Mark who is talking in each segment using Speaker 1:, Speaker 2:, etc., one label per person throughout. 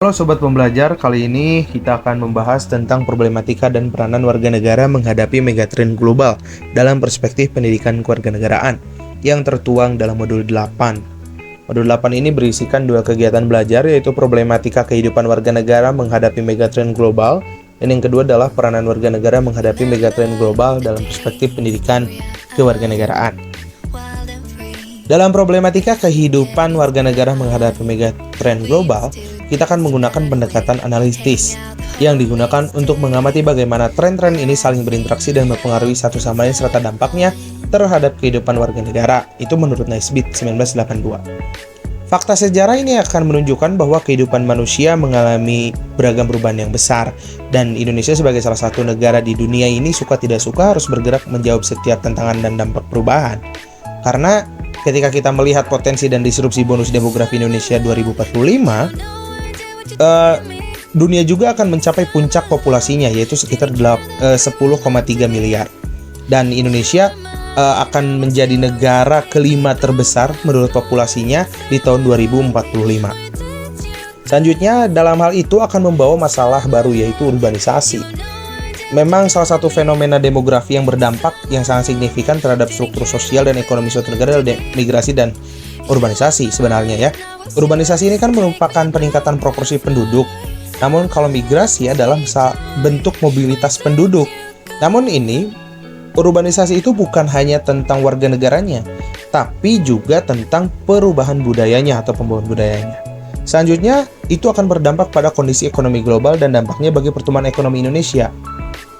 Speaker 1: Halo Sobat Pembelajar, kali ini kita akan membahas tentang problematika dan peranan warga negara menghadapi megatrend global dalam perspektif pendidikan kewarganegaraan yang tertuang dalam modul 8. Modul 8 ini berisikan dua kegiatan belajar, yaitu problematika kehidupan warga negara menghadapi megatrend global, dan yang kedua adalah peranan warga negara menghadapi megatrend global dalam perspektif pendidikan kewarganegaraan. Dalam problematika kehidupan warga negara menghadapi megatrend global, kita akan menggunakan pendekatan analitis yang digunakan untuk mengamati bagaimana tren-tren ini saling berinteraksi dan mempengaruhi satu sama lain serta dampaknya terhadap kehidupan warga negara. Itu menurut Naisbitt 1982. Fakta sejarah ini akan menunjukkan bahwa kehidupan manusia mengalami beragam perubahan yang besar, dan Indonesia sebagai salah satu negara di dunia ini suka tidak suka harus bergerak menjawab setiap tantangan dan dampak perubahan. Karena ketika kita melihat potensi dan disrupsi bonus demografi Indonesia 2045, dunia juga akan mencapai puncak populasinya, yaitu sekitar 10,3 miliar. Dan Indonesia akan menjadi negara kelima terbesar menurut populasinya di tahun 2045. Selanjutnya, dalam hal itu akan membawa masalah baru, yaitu urbanisasi. Memang salah satu fenomena demografi yang berdampak yang sangat signifikan terhadap struktur sosial dan ekonomi suatu negara adalah migrasi dan urbanisasi sebenarnya ya. Urbanisasi ini kan merupakan peningkatan proporsi penduduk. Namun kalau migrasi adalah bentuk mobilitas penduduk. Namun ini, urbanisasi itu bukan hanya tentang warga negaranya, tapi juga tentang perubahan budayanya atau pembawaan budayanya. Selanjutnya, itu akan berdampak pada kondisi ekonomi global dan dampaknya bagi pertumbuhan ekonomi Indonesia.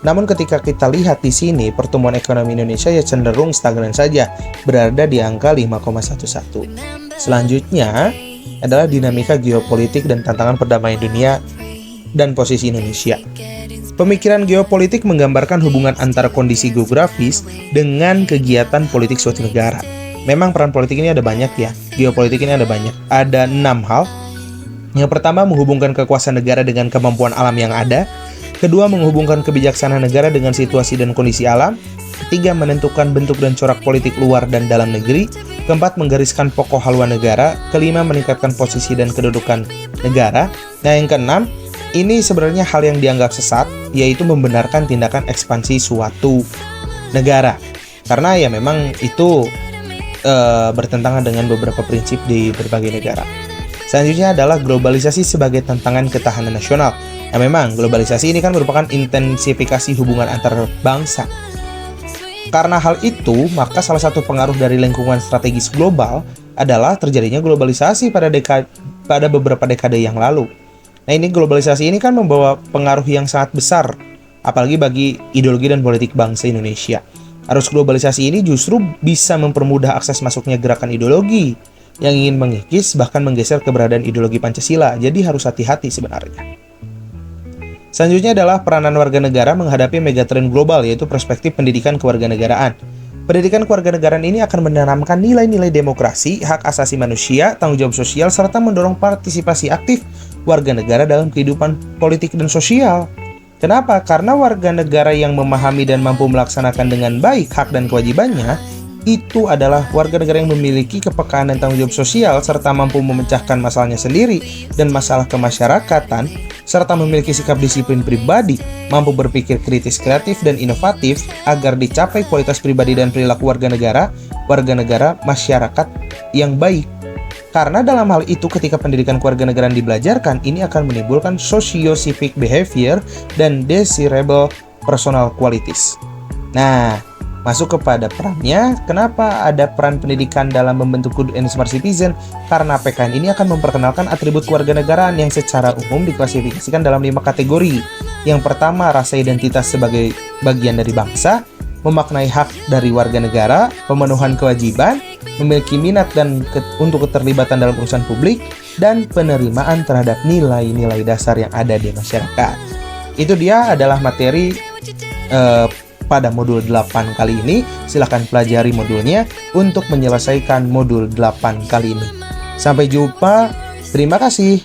Speaker 1: Namun ketika kita lihat di sini, pertumbuhan ekonomi Indonesia ya cenderung stagnan saja, berada di angka 5,11. Selanjutnya adalah dinamika geopolitik dan tantangan perdamaian dunia dan posisi Indonesia. Pemikiran geopolitik menggambarkan hubungan antara kondisi geografis dengan kegiatan politik suatu negara. Memang peran politik ini ada banyak ya, geopolitik ini ada banyak. Ada 6 hal. Yang pertama, menghubungkan kekuasaan negara dengan kemampuan alam yang ada. Kedua, menghubungkan kebijaksanaan negara dengan situasi dan kondisi alam. Ketiga, menentukan bentuk dan corak politik luar dan dalam negeri. Keempat, menggariskan pokok haluan negara. Kelima, meningkatkan posisi dan kedudukan negara. Nah, yang keenam, ini sebenarnya hal yang dianggap sesat, yaitu membenarkan tindakan ekspansi suatu negara. Karena ya memang itu bertentangan dengan beberapa prinsip di berbagai negara. Selanjutnya adalah globalisasi sebagai tantangan ketahanan nasional. Nah, memang globalisasi ini kan merupakan intensifikasi hubungan antar bangsa. Karena hal itu, maka salah satu pengaruh dari lingkungan strategis global adalah terjadinya globalisasi pada beberapa dekade yang lalu. Nah, ini globalisasi ini kan membawa pengaruh yang sangat besar, apalagi bagi ideologi dan politik bangsa Indonesia. Arus globalisasi ini justru bisa mempermudah akses masuknya gerakan ideologi yang ingin mengikis bahkan menggeser keberadaan ideologi Pancasila. Jadi harus hati-hati sebenarnya. Selanjutnya adalah peranan warga negara menghadapi megatrend global, yaitu perspektif pendidikan kewarganegaraan. Pendidikan kewarganegaraan ini akan menanamkan nilai-nilai demokrasi, hak asasi manusia, tanggung jawab sosial, serta mendorong partisipasi aktif warga negara dalam kehidupan politik dan sosial. Kenapa? Karena warga negara yang memahami dan mampu melaksanakan dengan baik hak dan kewajibannya, itu adalah warga negara yang memiliki kepekaan dan tanggung jawab sosial, serta mampu memecahkan masalahnya sendiri dan masalah kemasyarakatan, serta memiliki sikap disiplin pribadi, mampu berpikir kritis, kreatif, dan inovatif agar dicapai kualitas pribadi dan perilaku warga negara, masyarakat yang baik. Karena dalam hal itu, ketika pendidikan kewarganegaraan dibelajarkan, ini akan menimbulkan socio-civic behavior dan desirable personal qualities. Nah, masuk kepada perannya, kenapa ada peran pendidikan dalam membentuk good and smart citizen? Karena PKN ini akan memperkenalkan atribut kewarganegaraan yang secara umum diklasifikasikan dalam 5 kategori. Yang pertama, rasa identitas sebagai bagian dari bangsa, memaknai hak dari warga negara, pemenuhan kewajiban, memiliki minat dan untuk keterlibatan dalam urusan publik, dan penerimaan terhadap nilai-nilai dasar yang ada di masyarakat. Itu dia adalah materi pada modul 8 kali ini. Silahkan pelajari modulnya untuk menyelesaikan modul 8 kali ini. Sampai jumpa, terima kasih.